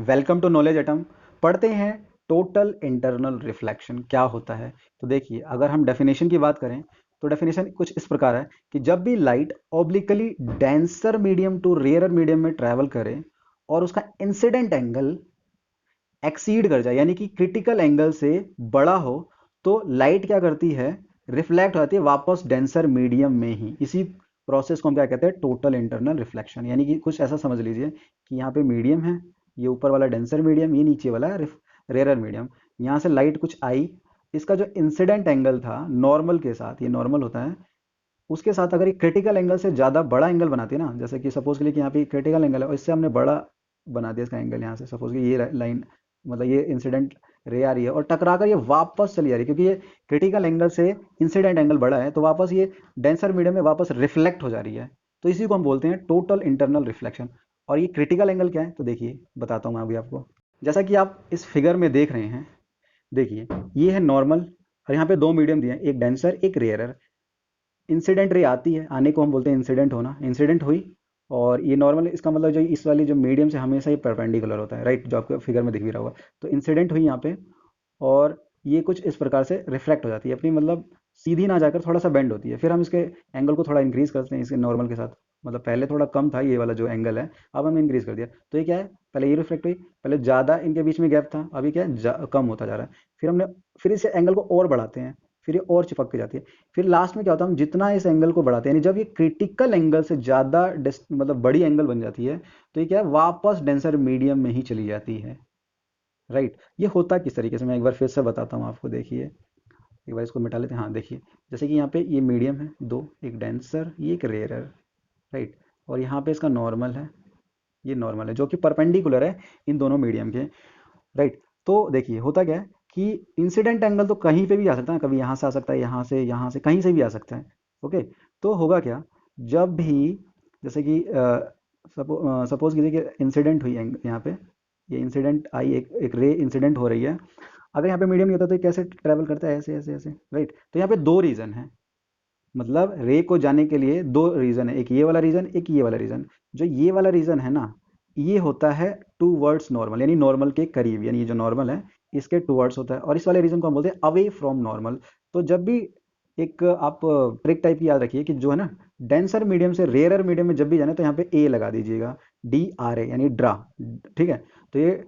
Welcome to knowledge atom. पढ़ते हैं total internal reflection क्या होता है। तो देखिए, अगर हम डेफिनेशन की बात करें तो डेफिनेशन कुछ इस प्रकार है कि जब भी light obliquely denser medium to rare medium में ट्रैवल करे और उसका इंसिडेंट एंगल एक्सीड कर जाए, यानी कि क्रिटिकल एंगल से बड़ा हो, तो लाइट क्या करती है, रिफ्लेक्ट हो जाती है वापस डेंसर मीडियम में ही। इसी प्रोसेस को हम क्या कहते हैं, टोटल इंटरनल रिफ्लेक्शन। यानी कि कुछ ऐसा समझ लीजिए कि यहाँ पे मीडियम है, ये ऊपर वाला डेंसर मीडियम, ये नीचे वाला रेयर मीडियम। यहाँ से लाइट कुछ आई, इसका जो इंसिडेंट एंगल था नॉर्मल के साथ, ये नॉर्मल होता है, उसके साथ अगर ये क्रिटिकल एंगल से ज़्यादा बड़ा एंगल बनाती है ना, जैसे कि सपोज के लिए कि यहाँ पे क्रिटिकल एंगल है और इससे हमने बड़ा बना दिया इसका एंगल, यहाँ से सपोज कि ये लाइन, मतलब ये इंसिडेंट रे आ रही है और टकरा कर ये वापस चली जा रही है, क्योंकि ये क्रिटिकल एंगल से इंसिडेंट एंगल बड़ा है, तो वापस ये डेंसर मीडियम में वापस रिफ्लेक्ट हो जा रही है। तो इसी को हम बोलते हैं टोटल इंटरनल रिफ्लेक्शन। और ये क्रिटिकल एंगल क्या है, तो देखिए बताता हूँ मैं अभी आपको। जैसा कि आप इस फिगर में देख रहे हैं, देखिए ये है नॉर्मल और यहाँ पे दो मीडियम दिए हैं, एक डेंसर एक रेयरर। इंसिडेंट रे आती है, आने को हम बोलते हैं इंसिडेंट होना, इंसिडेंट हुई और ये नॉर्मल, इसका मतलब जो इस वाली जो मीडियम से हमेशा ये परपेंडिकुलर होता है, राइट, जो आपको फिगर में दिख भी रहा होगा। तो इंसिडेंट हुई यहाँ पे और ये कुछ इस प्रकार से रिफ्लेक्ट हो जाती है अपनी, मतलब सीधी ना जाकर थोड़ा सा बेंड होती है। फिर हम इसके एंगल को थोड़ा इंक्रीज करते हैं इसके नॉर्मल के साथ, मतलब पहले थोड़ा कम था ये वाला जो एंगल है, अब हमने इंक्रीज कर दिया। तो ये क्या है, पहले ये रिफ्लेक्ट हुई, पहले ज़्यादा इनके बीच में गैप था, अभी क्या है कम होता जा रहा है। फिर इस एंगल को और बढ़ाते हैं, फिर ये और चिपक के जाती है। फिर लास्ट में क्या होता है, हम जितना इस एंगल को बढ़ाते हैं, यानी जब ये क्रिटिकल एंगल से ज़्यादा मतलब बड़ी एंगल बन जाती है, तो ये क्या है, वापस डेंसर मीडियम में ही चली जाती है, राइट। ये होता किस तरीके से, मैं एक बार फिर से बताता हूँ आपको। देखिए, एक बार इसको मिटा लेते हैं। हाँ देखिए, जैसे कि यहाँ पे ये मीडियम है दो, एक डेंसर ये एक रेयरर, राइट। और यहाँ पे इसका नॉर्मल है, ये नॉर्मल है जो कि परपेंडिकुलर है इन दोनों मीडियम के, राइट। तो देखिए होता क्या है कि इंसिडेंट एंगल तो कहीं पे भी आ सकता है, कभी यहाँ से आ सकता है, यहाँ से कहीं से भी आ सकता है, ओके। तो होगा क्या, जब भी जैसे कि सपोज कीजिए कि इंसिडेंट हुई यहाँ पे, ये इंसिडेंट आई, एक रे इंसिडेंट हो रही है। अगर यहाँ पे मीडियम नहीं होता तो ये कैसे ट्रैवल करता है, ऐसे ऐसे ऐसे, राइट। तो यहाँ पे दो रीजन है, मतलब रे को जाने के लिए दो रीजन है, एक ये वाला रीजन, एक ये वाला रीजन। जो ये वाला रीजन है ना, ये होता है टूवर्ड्स नॉर्मल, यानी नॉर्मल के करीब, यानी ये जो नॉर्मल है इसके टूवर्ड्स होता है। और इस वाले रीजन को हम बोलते हैं अवे फ्रॉम नॉर्मल। तो जब भी एक आप ट्रिक टाइप की याद रखिए कि जो है ना, डेंसर मीडियम से रेयरर मीडियम में जब भी जाना, तो यहाँ पे ए लगा दीजिएगा, DRA, यानी ड्रा, ठीक है। तो ये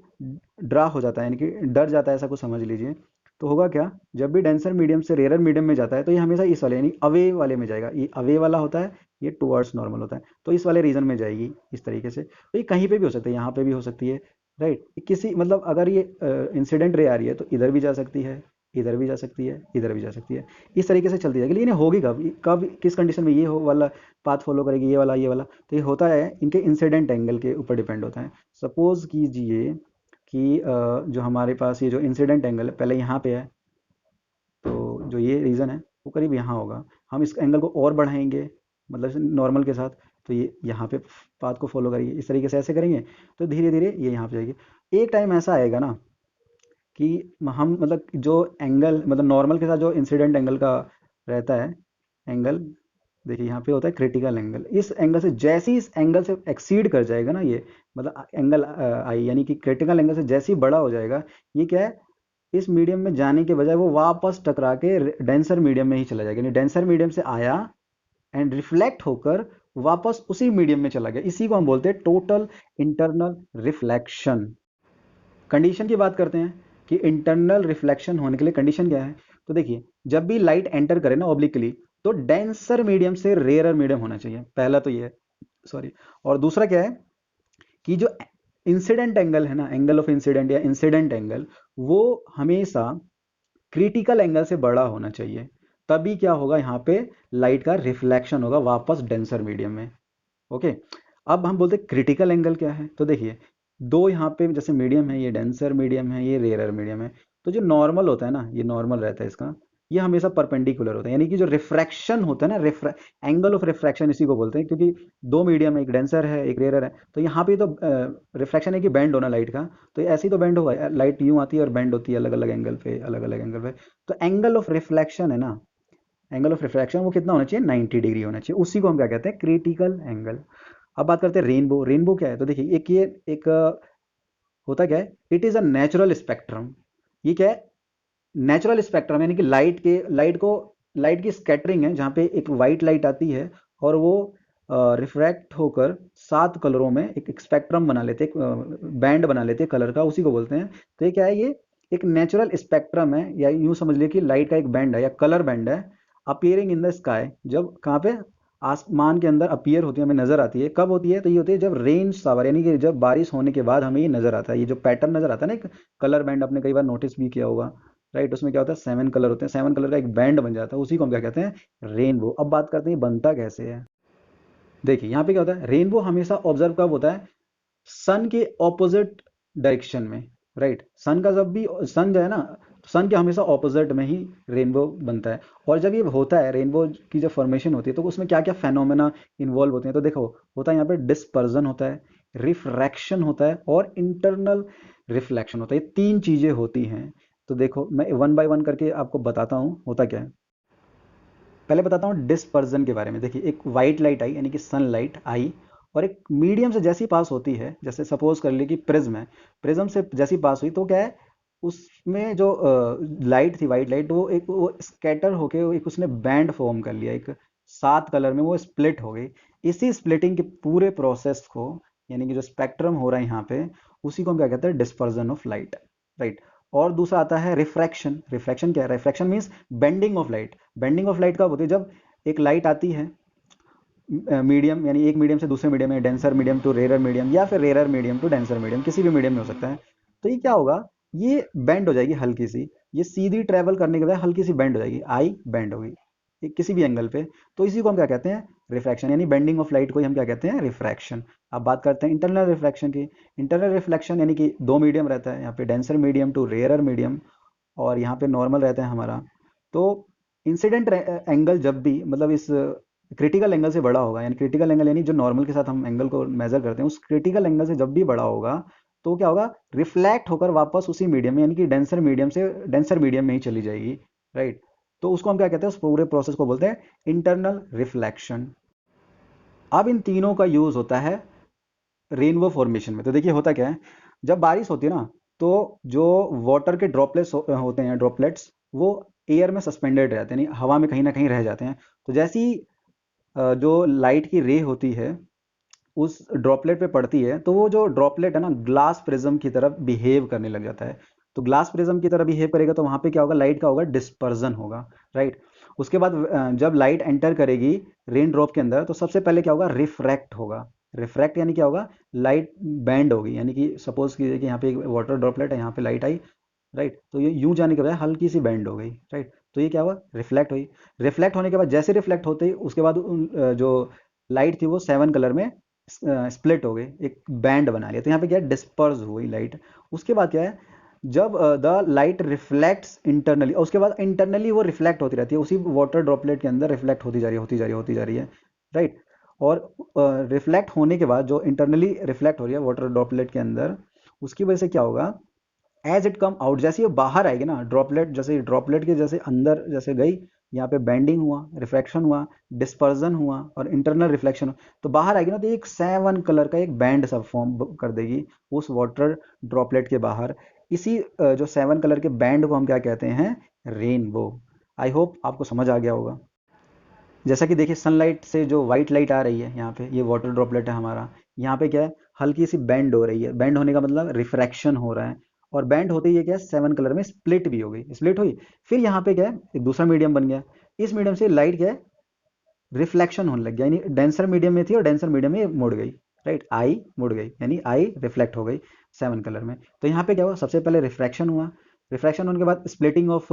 ड्रा हो जाता है, यानी कि डर जाता है, ऐसा कुछ समझ लीजिए। तो होगा क्या, जब भी डेंसर मीडियम से रेयर मीडियम में जाता है तो ये हमेशा इस वाले यानी अवे वाले में जाएगा। ये अवे वाला होता है, ये टुवर्ड्स नॉर्मल होता है, तो इस वाले रीजन में जाएगी इस तरीके से। तो ये कहीं पे भी हो सकता है, यहाँ पे भी हो सकती है, राइट। किसी मतलब अगर ये इंसिडेंट रे आ रही है तो इधर भी जा सकती है, इधर भी जा सकती है, इधर भी जा सकती है, इस तरीके से चलती जाएगी। लेकिन ये होगी कब, कब किस कंडीशन में ये हो वाला पाथ फॉलो करेगी, ये वाला। तो ये होता है इनके इंसिडेंट एंगल के ऊपर डिपेंड होता है। सपोज कीजिए कि जो हमारे पास ये जो इंसिडेंट एंगल है पहले यहाँ पे है, तो जो ये रीज़न है वो करीब यहाँ होगा। हम इस एंगल को और बढ़ाएंगे, मतलब नॉर्मल के साथ, तो ये यहाँ पे पाथ को फॉलो करेंगे, इस तरीके से ऐसे करेंगे, तो धीरे धीरे ये यहाँ पे जाएगी। एक टाइम ऐसा आएगा ना कि हम मतलब जो एंगल, मतलब नॉर्मल के साथ जो इंसिडेंट एंगल का रहता है एंगल, देखिए यहाँ पे होता है क्रिटिकल एंगल। इस एंगल से जैसे ही इस एंगल से एक्सीड कर जाएगा ना ये, मतलब एंगल आई, यानी कि क्रिटिकल एंगल से जैसे ही बड़ा हो जाएगा, ये क्या है, इस मीडियम में जाने के बजाय वो वापस टकरा के डेंसर मीडियम में ही चला जाएगा, यानी डेंसर मीडियम से आया एंड रिफ्लेक्ट होकर वापस उसी मीडियम में चला गया। इसी को हम बोलते हैं टोटल इंटरनल रिफ्लेक्शन। कंडीशन की बात करते हैं कि इंटरनल रिफ्लेक्शन होने के लिए कंडीशन क्या है। तो देखिए, जब भी लाइट एंटर करे ना ऑब्लिकली, तो डेंसर मीडियम से रेयरर मीडियम होना चाहिए, पहला तो ये है, सॉरी। और दूसरा क्या है कि जो इंसिडेंट एंगल है ना, एंगल ऑफ इंसिडेंट या इंसिडेंट एंगल, वो हमेशा क्रिटिकल एंगल से बड़ा होना चाहिए। तभी क्या होगा, यहाँ पे लाइट का रिफ्लेक्शन होगा वापस डेंसर मीडियम में, ओके। अब हम बोलते हैं क्रिटिकल एंगल क्या है। तो देखिए, दो यहाँ पे जैसे मीडियम है, ये डेंसर मीडियम है, ये रेयरर मीडियम है। तो जो नॉर्मल होता है ना, ये नॉर्मल रहता है इसका, ये हमेशा परपेंडिकुलर होता है, यानी कि जो रिफ्रैक्शन होता है ना, एंगल ऑफ रिफ्रैक्शन इसी को बोलते हैं, क्योंकि दो मीडियम है, एक डेंसर है एक रेयरर है। तो यहाँ पे तो रिफ्रैक्शन है कि बैंड होना लाइट का, तो ऐसे ही तो बैंड होगा, लाइट यूँ आती है और बैंड होती है अलग अलग एंगल पे, अलग अलग एंगल पे। तो एंगल ऑफ रिफ्लेक्शन है ना, एंगल ऑफ रिफ्रैक्शन वो कितना होना चाहिए, 90 डिग्री होना चाहिए, उसी को हम क्या कहते हैं, क्रिटिकल एंगल। अब बात करते हैं रेनबो। रेनबो क्या है, तो देखिए एक ये एक होता क्या है, it is a natural spectrum. ये क्या है, नेचुरल स्पेक्ट्रम, यानी कि लाइट की स्कैटरिंग है, जहाँ पे एक वाइट लाइट आती है और वो रिफ्रैक्ट होकर 7 कलरों में एक स्पेक्ट्रम बना लेते, एक बैंड बना लेते कलर का, उसी को बोलते हैं। तो ये क्या है, ये एक नेचुरल स्पेक्ट्रम है, या यूं समझ लिया कि लाइट का एक बैंड है या कलर बैंड है, अपियरिंग इन द स्काई, जब कहाँ पे, आसमान के अंदर अपीयर होती है, हमें नजर आती है। कब होती है, तो ये होती है जब रेन शावर, यानी कि जब बारिश होने के बाद हमें ये नजर आता है। ये जो पैटर्न नजर आता है ना, एक कलर बैंड, आपने कई बार नोटिस भी किया होगा, राइट। उसमें क्या होता है, 7 कलर होते हैं, 7 कलर का एक बैंड बन जाता है, उसी को हम क्या कहते हैं, रेनबो। अब बात करते हैं ये बनता कैसे है। देखिए यहाँ पे क्या होता है, रेनबो हमेशा ऑब्जर्व कब होता है, सन के ऑपोजिट डायरेक्शन में, राइट। सन का जब भी, सन जो है ना, सन के हमेशा ऑपोजिट में ही रेनबो बनता है। और जब ये होता है, रेनबो की जब फॉर्मेशन होती है, तो उसमें क्या क्या फेनोमेना इन्वॉल्व होते हैं, तो देखो, होता है यहाँ पे डिस्पर्जन होता है, रिफ्रैक्शन होता है, और इंटरनल रिफ्लेक्शन होता है। ये 3 चीजें होती हैं। तो देखो, मैं वन बाय वन करके आपको बताता हूँ होता क्या है। पहले बताता हूँ डिस्पर्जन के बारे में। देखिए, एक वाइट लाइट आई, यानी कि सनलाइट आई, और एक मीडियम से जैसी पास होती है, जैसे सपोज कर ली कि प्रिज्म है, प्रिज्म से जैसी पास हुई, तो क्या है, उसमें जो लाइट थी, वाइट लाइट, वो स्कैटर होके एक उसने बैंड फॉर्म कर लिया, एक 7 कलर में वो स्प्लिट हो गई। इसी स्प्लिटिंग के पूरे प्रोसेस को, यानी कि जो स्पेक्ट्रम हो रहा है यहाँ पे, उसी को हम क्या कहते हैं, डिस्पर्जन ऑफ लाइट, राइट। और दूसरा आता है रिफ्रैक्शन। रिफ्रैक्शन क्या है, refraction means bending of light. Bending of light कब होती है, जब एक लाइट आती है मीडियम, यानी एक मीडियम से दूसरे मीडियम में, denser medium to rarer medium, या फिर rarer medium to denser medium, किसी भी मीडियम में हो सकता है। तो ये क्या होगा, ये बेंड हो जाएगी हल्की सी, ये सीधी ट्रेवल करने के बजाय हल्की सी बेंड हो जाएगी, आई बेंड होगी किसी भी एंगल पे। तो इसी को हम क्या कहते हैं, रिफ्रैक्शन, यानी बेंडिंग ऑफ लाइट को ही हम क्या कहते हैं, रिफ्रैक्शन। अब बात करते हैं इंटरनल रिफ्लेक्शन की। इंटरनल रिफ्लेक्शन यानी कि 2 मीडियम रहता है, यहाँ पे denser medium to rarer medium, और यहाँ पे नॉर्मल रहता है हमारा। तो इंसिडेंट एंगल जब भी, मतलब इस क्रिटिकल एंगल से बड़ा होगा, यानी क्रिटिकल एंगल यानी जो नॉर्मल के साथ हम एंगल को मेजर करते हैं, उस क्रिटिकल एंगल से जब भी बड़ा होगा, तो क्या होगा, रिफ्लेक्ट होकर वापस उसी मीडियम में, यानी कि डेंसर मीडियम से डेंसर मीडियम में ही चली जाएगी, राइट। तो उसको हम क्या कहते हैं, उस पूरे प्रोसेस को बोलते हैं इंटरनल रिफ्लेक्शन। अब इन तीनों का यूज होता है रेनबो फॉर्मेशन में। तो देखिए होता क्या है, जब बारिश होती है ना, तो जो वाटर के ड्रॉपलेट्स होते हैं, ड्रॉपलेट्स, वो एयर में सस्पेंडेड रहते हैं, यानी हवा में कहीं ना कहीं रह जाते हैं। तो जैसी जो लाइट की रे होती है उस ड्रॉपलेट पे पड़ती है, तो वो जो ड्रॉपलेट है ना, ग्लास प्रिज्म की तरह बिहेव करने लग जाता है। तो ग्लास प्रिज्म की तरह बिहेव करेगा, तो वहां पे क्या होगा, लाइट का होगा डिस्पर्जन होगा, राइट। उसके बाद जब लाइट एंटर करेगी रेन ड्रॉप के अंदर, तो सबसे पहले क्या होगा, रिफ्रैक्ट होगा। रिफ्रैक्ट यानी क्या होगा, लाइट बैंड होगी, यानी कि सपोज कीजिए कि यहाँ पे एक वाटर ड्रॉपलेट है, यहाँ पे लाइट आई, राइट। तो ये यूं जाने के बजाय हल्की सी बैंड हो गई, राइट। तो ये क्या हुआ, रिफ्लेक्ट हुई। रिफ्लेक्ट होने के बाद, जैसे रिफ्लेक्ट होते ही उसके बाद जो लाइट थी वो 7 कलर में स्प्लिट हो गई, एक बैंड बना लिया। तो यहाँ पे क्या है, डिस्पर्स हुई लाइट। उसके बाद क्या है, जब द लाइट रिफ्लेक्ट्स इंटरनली, और उसके बाद इंटरनली वो रिफ्लेक्ट होती रहती है, उसी वाटर ड्रॉपलेट के अंदर रिफ्लेक्ट होती जा रही है, होती जा रही है, होती जा रही है, राइट। और रिफ्लेक्ट होने के बाद, जो इंटरनली रिफ्लेक्ट हो रही है वाटर ड्रॉपलेट के अंदर, उसकी वजह से क्या होगा, एज इट कम आउट, जैसे ये बाहर आएगी ना, ड्रॉपलेट जैसे ड्रॉपलेट के जैसे अंदर जैसे गई, यहाँ पे बेंडिंग हुआ, रिफ्रैक्शन हुआ, डिस्पर्जन हुआ, और इंटरनल रिफ्लेक्शन हुआ, तो बाहर आएगी ना, तो एक 7 कलर का एक बैंड सब फॉर्म कर देगी उस वाटर ड्रॉपलेट के बाहर। इसी जो 7 कलर के बैंड को हम क्या कहते हैं, रेनबो। आई होप आपको समझ आ गया होगा। जैसा कि देखिए, सनलाइट से जो व्हाइट लाइट आ रही है, यहाँ पे ये वाटर ड्रॉपलेट है हमारा, यहाँ पे क्या है, हल्की सी बेंड हो रही है। बेंड होने का मतलब रिफ्रैक्शन हो रहा है, और बेंड होते ही ये क्या है, 7 कलर में स्प्लिट भी हो गई, स्प्लिट हुई। फिर यहाँ पे क्या है, एक दूसरा मीडियम बन गया, इस मीडियम से लाइट क्या है, रिफ्लेक्शन होने लग गया, यानी डेंसर मीडियम में थी और डेंसर मीडियम में मुड़ गई, राइट। आई मुड़ गई, यानी आई रिफ्लेक्ट हो गई 7 कलर में। तो यहाँ पे क्या हुआ, सबसे पहले रिफ्रैक्शन हुआ, रिफ्रैक्शन होने के बाद स्प्लिटिंग ऑफ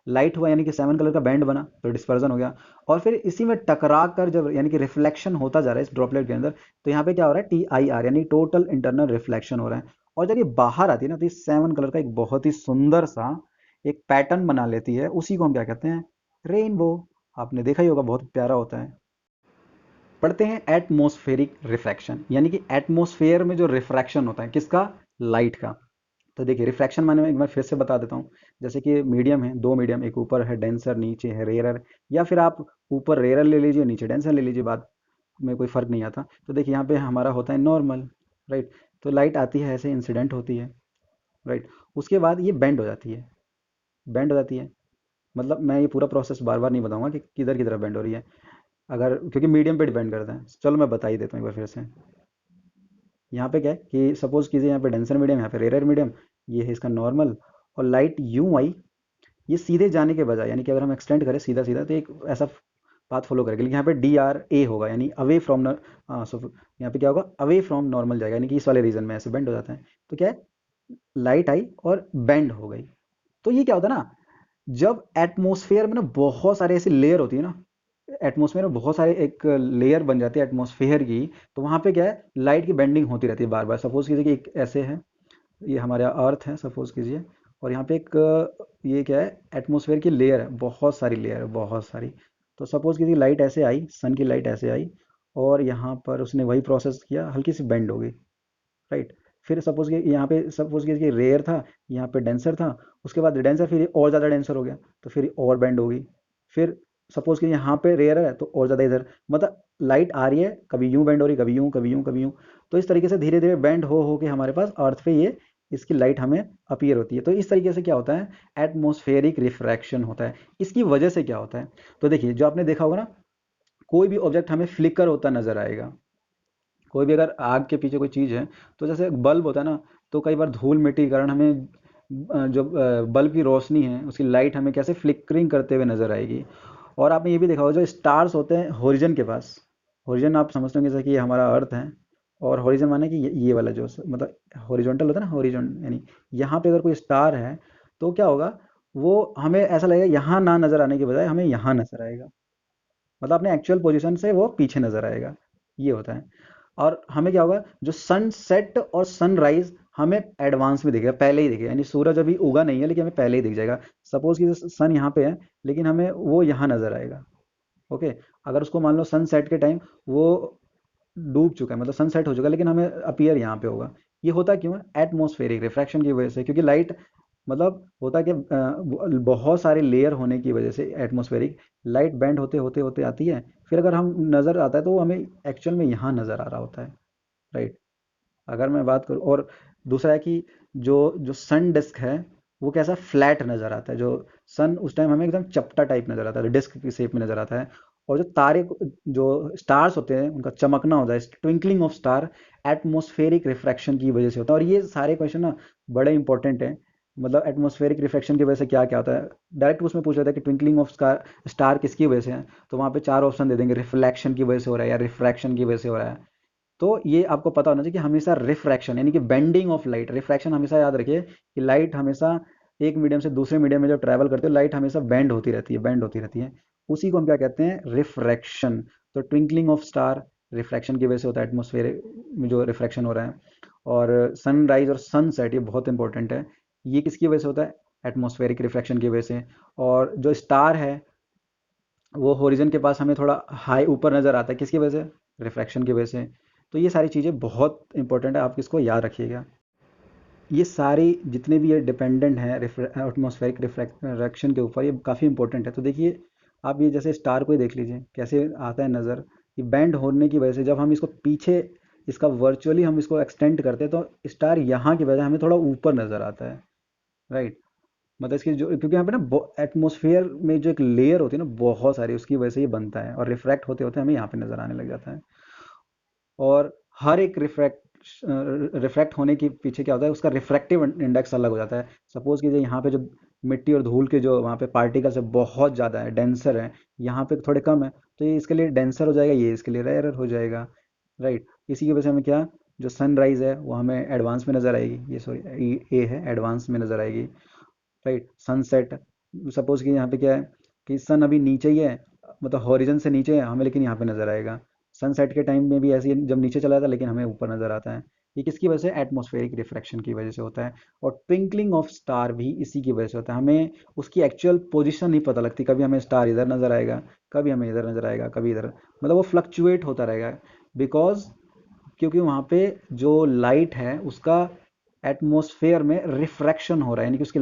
लाइट हुआ, यानी कि 7 कलर का बैंड बना, तो डिस्पर्जन हो गया। और फिर इसी में टकरा कर जब, यानी कि रिफ्लेक्शन होता जा रहा है इस ड्रॉपलेट के अंदर, तो यहाँ पे क्या हो रहा है, TIR, यानी टोटल इंटरनल रिफ्लेक्शन हो रहा है। और जब ये बाहर आती है ना, तो इस 7 कलर का एक बहुत ही सुंदर सा एक पैटर्न बना लेती है, उसी को हम क्या कहते हैं, रेनबो। आपने देखा ही होगा, बहुत प्यारा होता है। पढ़ते हैं एटमॉस्फेरिक रिफ्रैक्शन, यानी कि एटमॉस्फेयर में जो रिफ्रैक्शन होता है, किसका, लाइट का। तो देखिए, रिफ्रैक्शन माने मैं एक बार फिर से बता देता हूँ। जैसे कि मीडियम है, 2 मीडियम, एक ऊपर है डेंसर, नीचे है रेयर, या फिर आप ऊपर रेयर ले लीजिए, नीचे डेंसर ले लीजिए, बात में कोई फर्क नहीं आता। तो देखिए, यहाँ पे हमारा होता है नॉर्मल, राइट। तो लाइट आती है ऐसे इंसिडेंट होती है, राइट। उसके बाद ये बेंड हो जाती है, बेंड हो जाती है। मतलब मैं ये पूरा प्रोसेस बार बार नहीं बताऊंगा कि किधर की तरफ बेंड हो रही है, अगर क्योंकि मीडियम पे डिपेंड करता है। चलो मैं बता ही देता हूँ एक बार फिर से। यहाँ पे क्या है कि सपोज कीजिए यहाँ पे डेंसर मीडियम, यहाँ पे रेयर मीडियम, ये है इसका नॉर्मल, और लाइट यूं आई, ये सीधे जाने के बजाय, यानी कि अगर हम एक्सटेंड करें सीधा सीधा तो एक ऐसा पाथ फॉलो करेगा, लेकिन यहाँ पे डी आर ए होगा, यानी अवे फ्रॉम, यहाँ पे क्या होगा, अवे फ्रॉम नॉर्मल जाएगा, यानी कि इस वाले रीजन में ऐसे बेंड हो जाता है। तो क्या है, लाइट आई और बेंड हो गई। तो ये क्या होता है ना, जब एटमॉस्फेयर में ना बहुत सारे ऐसी लेयर होती है ना, एटमॉस्फेयर में बहुत सारे एक लेयर बन जाती है एटमॉस्फेयर की, तो वहाँ पे क्या है, लाइट की बेंडिंग होती रहती है बार बार। सपोज कीजिए कि एक ऐसे है, ये हमारा अर्थ है सपोज कीजिए, और यहाँ पे एक ये क्या है, एटमॉस्फेयर की लेयर है, बहुत सारी लेयर है, बहुत सारी। तो सपोज कीजिए लाइट ऐसे आई, सन की लाइट ऐसे आई, और यहाँ पर उसने वही प्रोसेस किया, हल्की सी बेंड हो गई, राइट। फिर सपोज कि यहाँ पे सपोज कीजिए रेयर था, यहाँ पे डेंसर था, उसके बाद डेंसर फिर और ज़्यादा डेंसर हो गया, तो फिर और बेंड होगी। फिर सपोज कि यहाँ पे रेयर है तो और ज़्यादा इधर, मतलब लाइट आ रही है, कभी यूं बेंड हो रही, कभी यूं, कभी यूं, कभी यूं। तो इस तरीके से धीरे धीरे बेंड हो के हमारे पास अर्थ पे ये इसकी लाइट हमें अपीयर होती है। तो इस तरीके से क्या होता है, एटमोस्फेरिक रिफ्रैक्शन होता है। इसकी वजह से क्या होता है, तो देखिए जो आपने देखा होगा ना, कोई भी ऑब्जेक्ट हमें फ्लिकर होता नजर आएगा। कोई भी अगर आग के पीछे कोई चीज़ है, तो जैसे बल्ब होता है ना, तो कई बार धूल मिट्टी के कारण हमें जो बल्ब की रोशनी है उसकी लाइट हमें कैसे फ्लिकरिंग करते हुए नजर आएगी। और आपने ये भी देखा होगा, जो स्टार्स होते हैं होरिजन के पास, होरिजन आप समझते होंगे जैसे कि ये हमारा अर्थ है, और होरिजन माने कि ये वाला जो मतलब हॉरिजॉन्टल होता है ना, हॉरिजॉन यानी यहाँ पे अगर कोई स्टार है, तो क्या होगा, वो हमें ऐसा लगेगा यहाँ ना नजर आने के बजाय हमें यहाँ नजर आएगा, मतलब अपने एक्चुअल पोजीशन से वो पीछे नजर आएगा, ये होता है। और हमें क्या होगा, जो सनसेट और सनराइज हमें एडवांस में दिखेगा, पहले ही दिखेगा, यानी सूरज अभी उगा नहीं है लेकिन हमें पहले ही दिख जाएगा। सपोज कि सन यहाँ पे है, लेकिन हमें वो यहाँ नजर आएगा, ओके। अगर उसको मान लो सनसेट के टाइम वो डूब चुका है, मतलब सनसेट हो चुका है, लेकिन हमें अपीयर यहाँ पे होगा। ये होता क्यों है, एटमॉस्फेरिक रिफ्रैक्शन की वजह से, क्योंकि लाइट मतलब होता कि बहुत सारे लेयर होने की वजह से एटमॉस्फेरिक, लाइट बेंड होते होते होते आती है, फिर अगर हम नज़र आता है तो वो हमें एक्चुअल में यहाँ नज़र आ रहा होता है, राइट। अगर मैं बात करूँ, और दूसरा है कि जो जो सन डिस्क है वो कैसा फ्लैट नज़र आता है, जो सन उस टाइम हमें एकदम चपटा टाइप नज़र आता है, डिस्क की शेप में नज़र आता है। और जो तारे जो स्टार्स होते हैं उनका चमकना होता है, twinkling of star, atmospheric refraction की वजह से होता है। और ये सारे क्वेश्चन ना बड़े इंपॉर्टेंट हैं, मतलब एटमॉस्फेरिक रिफ्रैक्शन की वजह से क्या क्या होता है, डायरेक्ट उसमें पूछ लेता है कि ट्विंकलिंग ऑफ स्टार किसकी वजह से है, तो वहाँ पे चार ऑप्शन दे देंगे, रिफ्लेक्शन की वजह से हो रहा है या रिफ्रैक्शन की वजह से हो रहा है। तो ये आपको पता होना चाहिए कि हमेशा रिफ्रैक्शन यानी कि बेंडिंग ऑफ लाइट, रिफ्रैक्शन हमेशा याद रखिए कि लाइट हमेशा एक मीडियम से दूसरे मीडियम में जब ट्रैवल करते हो, लाइट हमेशा बेंड होती रहती है, बेंड होती रहती है। उसी को हम क्या कहते हैं, रिफ्रैक्शन। तो ट्विंकलिंग ऑफ स्टार रिफ्रैक्शन की वजह से होता है, एटमोसफेयर में जो रिफ्रैक्शन हो रहा है। और सनराइज और सनसेट ये बहुत इंपॉर्टेंट है, ये किसकी वजह से होता है, एटमोस्फेरिक रिफ्रैक्शन की वजह से। और जो स्टार है वो होरिजन के पास हमें थोड़ा हाई ऊपर नज़र आता है, किसकी वजह से, रिफ्रैक्शन की वजह से। तो ये सारी चीज़ें बहुत इंपॉर्टेंट है, आप इसको याद रखिएगा। ये सारी जितने भी ये डिपेंडेंट हैं एटमॉस्फेरिक रिफ्रैक्शन के ऊपर, ये काफ़ी इंपॉर्टेंट है। तो देखिए आप ये जैसे स्टार को ही देख लीजिए कैसे आता है नज़र, ये बैंड होने की वजह से जब हम इसको पीछे, इसका वर्चुअली हम इसको एक्सटेंड करते हैं, तो स्टार यहाँ की वजह हमें थोड़ा ऊपर नज़र आता है, राइट। मतलब इसकी जो, क्योंकि यहाँ पे ना एटमॉस्फेयर में जो एक लेयर होती है ना बहुत सारी, उसकी वजह से ये बनता है, और रिफ्रैक्ट होते होते हमें यहाँ पे नज़र आने लग जाता है। और हर एक रिफ्रैक्ट होने के पीछे क्या होता है, उसका रिफ्रैक्टिव इंडेक्स अलग हो जाता है। सपोज कीजिए यहाँ पे जो मिट्टी और धूल के जो वहाँ पे पार्टिकल्स है बहुत ज़्यादा है, डेंसर है, यहाँ पे थोड़े कम है, तो ये इसके लिए डेंसर हो जाएगा, ये इसके लिए रेयर हो जाएगा, राइट। इसी की वजह से हमें क्या, जो सनराइज है वो हमें एडवांस में नज़र आएगी, ये सॉरी ए है, एडवांस में नज़र आएगी, राइट। सनसेट, सपोज कि यहाँ पे क्या है कि सन अभी नीचे ही है, मतलब हॉरिजन से नीचे है हमें, लेकिन यहाँ पे नज़र आएगा। सनसेट के टाइम में भी ऐसे ही जब नीचे चला जाता है लेकिन हमें ऊपर नज़र आता है। ये किसकी वजह से, एटमॉस्फेरिक रिफ्रैक्शन की वजह से होता है। और ट्विंकलिंग ऑफ स्टार भी इसी की वजह से होता है, हमें उसकी एक्चुअल पोजीशन नहीं पता लगती, कभी हमें स्टार इधर नज़र आएगा, कभी हमें इधर नज़र आएगा, कभी इधर, मतलब वो फ्लक्चुएट होता रहेगा। बिकॉज क्योंकि वहाँ पे जो लाइट है उसका एटमॉस्फेयर में रिफ्रैक्शन हो रहा है, यानी कि उसकी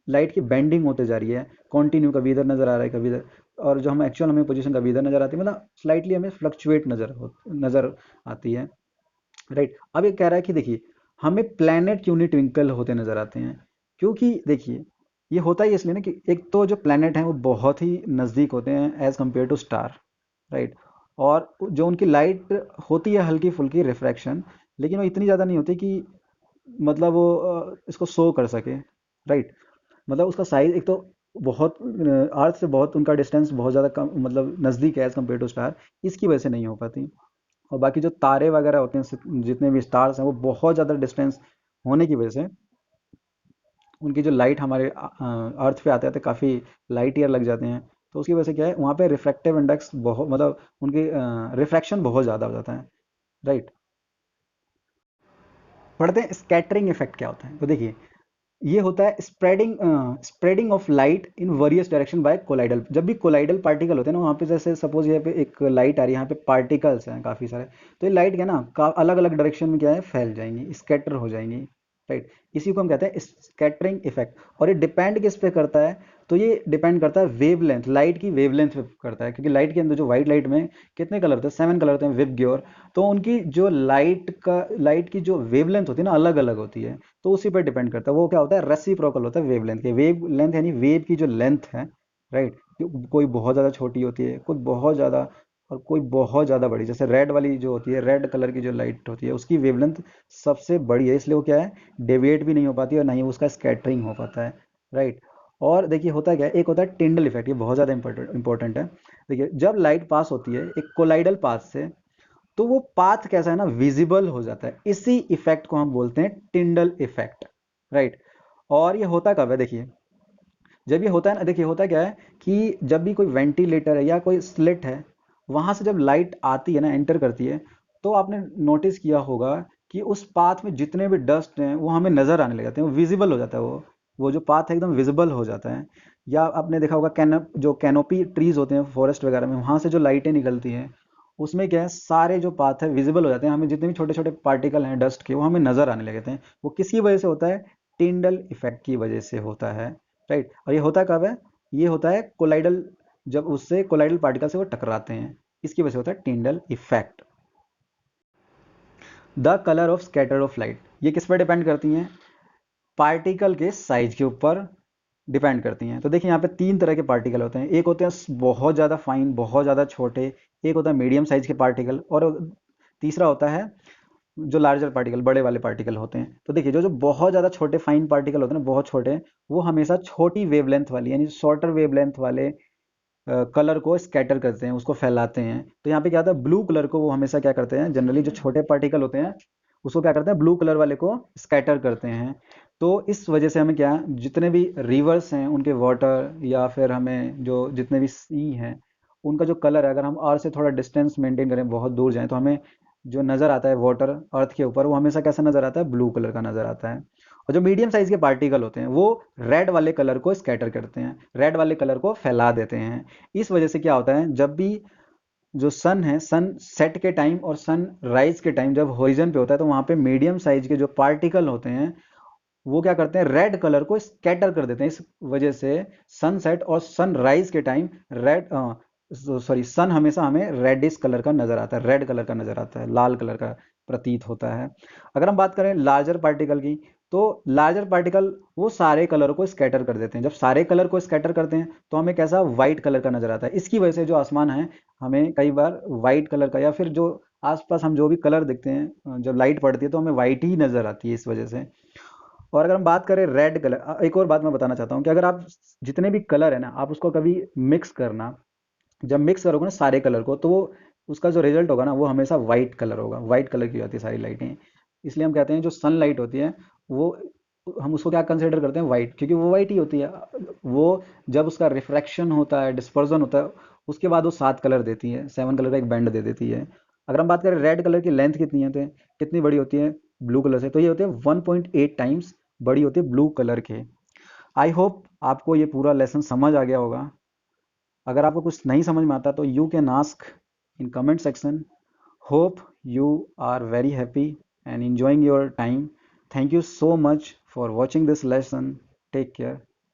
लाइट की बेंडिंग होते जा रही है कॉन्टिन्यू, कभी इधर नजर आ रहा है, कभी इधर। और जो हम एक्चुअल हमें पोजीशन कभी इधर नजर आती है, मतलब स्लाइटली हमें फ्लक्चुएट नजर आती है, राइट। अब ये कह रहा है कि देखिए हमें प्लैनेट क्यों नहीं ट्विंकल होते नजर आते हैं, क्योंकि देखिए ये होता ही इसलिए ना कि एक तो जो प्लैनेट हैं वो बहुत ही नज़दीक होते हैं as compare to star, right. और जो उनकी लाइट होती है हल्की फुल्की रिफ्रैक्शन, लेकिन वो इतनी ज़्यादा नहीं होती कि मतलब वो इसको शो कर सके, राइट। मतलब उसका साइज एक तो बहुत अर्थ से बहुत उनका डिस्टेंस बहुत ज़्यादा कम मतलब नज़दीक है एज कम्पेयर टू स्टार, इसकी वजह से नहीं हो पाती। और बाकी जो तारे वगैरह होते हैं जितने भी स्टार्स हैं वो बहुत ज़्यादा डिस्टेंस होने की वजह से उनकी जो लाइट हमारे अर्थ पे आते आते काफ़ी लाइट ईयर लग जाते हैं। तो उसकी वजह से क्या है वहाँ पे रिफ्रैक्टिव इंडेक्स बहुत मतलब उनकी रिफ्रैक्शन बहुत ज़्यादा हो जाता है, राइट। पढ़ते हैं स्कैटरिंग इफेक्ट क्या होता है। तो देखिए ये होता है spreading of light in various direction by colloidal. जब भी कोलाइडल पार्टिकल होते हैं ना वहाँ पे जैसे सपोज यहाँ पे एक लाइट आ रही है, यहाँ पे पार्टिकल्स हैं काफ़ी सारे, तो ये लाइट क्या है ना अलग अलग डायरेक्शन में क्या है फैल जाएंगी, स्कैटर हो जाएंगी, राइट। इसी को हम कहते हैं स्कैटरिंग इफेक्ट। और ये डिपेंड किस पे करता है, तो ये डिपेंड करता है वेवलेंथ, लाइट की वेवलेंथ पे करता है, क्योंकि लाइट के अंदर जो व्हाइट लाइट में कितने कलर होते हैं, 7 कलर होते हैं विब ग्योर। तो उनकी जो लाइट की जो वेवलेंथ होती है ना अलग अलग होती है, तो उसी पर डिपेंड करता है। वो क्या होता है रेसिप्रोकल होता है वेवलेंथ के। वेव लेंथ यानी वेव की जो लेंथ है, राइट। कोई बहुत ज़्यादा छोटी होती है, कोई बहुत ज़्यादा, और कोई बहुत ज़्यादा बड़ी। जैसे रेड वाली जो होती है, रेड कलर की जो लाइट होती है उसकी वेवलेंथ सबसे बड़ी है, इसलिए वो क्या है डेविएट भी नहीं हो पाती और ना ही उसका स्कैटरिंग हो पाता है, राइट। और देखिए होता क्या है, एक होता है टिंडल इफेक्ट, ये बहुत ज़्यादा इंपॉर्टेंट है। देखिए जब लाइट पास होती है एक कोलाइडल पाथ से, तो वो पाथ कैसा है ना विजिबल हो जाता है। इसी इफेक्ट को हम बोलते हैं टिंडल इफेक्ट, राइट। और ये होता कब है, देखिए जब ये होता है ना, देखिए होता क्या है कि जब भी कोई वेंटिलेटर है या कोई स्लिट है, वहां से जब लाइट आती है ना एंटर करती है, तो आपने नोटिस किया होगा कि उस पाथ में जितने भी डस्ट हैं वो हमें नजर आने लग जाते हैं, वो विजिबल हो जाता है, वो जो पाथ है एकदम विजिबल हो जाता है। या आपने देखा होगा जो कैनोपी ट्रीज होते हैं फॉरेस्ट वगैरह में, वहां से जो लाइटें निकलती हैं उसमें क्या है सारे जो पाथ है विजिबल हो जाते हैं, हमें जितने भी छोटे छोटे पार्टिकल हैं डस्ट के वो हमें नजर आने लगे थे। वो किसकी वजह से होता है, टिंडल इफेक्ट की वजह से होता है, राइट। और ये होता कब है, ये होता है कोलाइडल, जब उससे कोलाइडल पार्टिकल से वो टकराते हैं, इसकी वजह से होता है Tyndall effect. The colour of scatter of light, ये किस पर डिपेंड करती हैं, पार्टिकल के साइज के ऊपर डिपेंड करती हैं। तो देखिए यहाँ पे 3 तरह के पार्टिकल होते हैं, एक होते हैं बहुत ज़्यादा फाइन बहुत ज़्यादा छोटे, एक होता है मीडियम साइज के पार्टिकल, और तीसरा होता है जो लार्जर पार्टिकल बड़े वाले पार्टिकल होते हैं। तो देखिए जो जो बहुत ज़्यादा छोटे फाइन पार्टिकल होते हैं ना बहुत छोटे, वो हमेशा छोटी वेवलेंथ वाली यानी शॉर्टर वेवलेंथ वाले कलर को स्कैटर करते हैं, उसको फैलाते हैं। तो यहाँ पे क्या होता है ब्लू कलर को वो हमेशा क्या करते हैं, जनरली जो छोटे पार्टिकल होते हैं उसको क्या करते हैं ब्लू कलर वाले को स्कैटर करते हैं। तो इस वजह से हमें क्या जितने भी रिवर्स हैं उनके वाटर, या फिर हमें जो जितने भी सी हैं उनका जो कलर है, अगर हम अर्थ से थोड़ा डिस्टेंस मेंटेन करें बहुत दूर जाएं, तो हमें जो नज़र आता है वाटर अर्थ के ऊपर वो हमेशा कैसा नज़र आता है ब्लू कलर का नज़र आता है। और जो मीडियम साइज के पार्टिकल होते हैं वो रेड वाले कलर को स्कैटर करते हैं, रेड वाले कलर को फैला देते हैं। इस वजह से क्या होता है जब भी जो सन है, सन सेट के टाइम और सन राइज के टाइम जब होरिजन पे होता है, तो वहां पे मीडियम साइज के जो पार्टिकल होते हैं वो क्या करते हैं रेड कलर को स्कैटर कर देते हैं। इस वजह से सनसेट और सनराइज के टाइम रेड सॉरी सन हमेशा हमें रेडिश कलर का नजर आता है, रेड कलर का नजर आता है, लाल कलर का प्रतीत होता है। अगर हम बात करें लार्जर पार्टिकल की, तो लार्जर पार्टिकल वो सारे कलर को स्कैटर कर देते हैं। जब सारे कलर को स्कैटर करते हैं तो हमें कैसा व्हाइट कलर का नजर आता है। इसकी वजह से जो आसमान है हमें कई बार व्हाइट कलर का, या फिर जो आसपास हम जो भी कलर देखते हैं जब लाइट पड़ती है तो हमें व्हाइट ही नजर आती है इस वजह से। और अगर हम बात करें रेड कलर, एक और बात मैं बताना चाहता हूँ कि अगर आप जितने भी कलर है ना आप उसको कभी मिक्स करना, जब मिक्स करोगे ना सारे कलर को, तो वो उसका जो रिजल्ट होगा ना वो हमेशा वाइट कलर होगा, वाइट कलर की होती है सारी लाइटें। इसलिए हम कहते हैं जो सनलाइट होती है वो हम उसको क्या कंसिडर करते हैं वाइट, क्योंकि वो वाइट ही होती है। वो जब उसका रिफ्रैक्शन होता है डिस्पर्जन होता है उसके बाद वो 7 कलर देती है, 7 कलर का एक बैंड दे देती है। अगर हम बात करें रेड कलर की लेंथ कितनी है तो कितनी बड़ी होती है ब्लू कलर से, तो ये होती है 1.8 टाइम्स बड़ी होती है ब्लू कलर के। आई होप आपको ये पूरा लेसन समझ आ गया होगा। अगर आपको कुछ नहीं समझ में आता तो you can ask in comment section. Hope you are very happy and enjoying your time. Thank you so much for watching this lesson. Take care.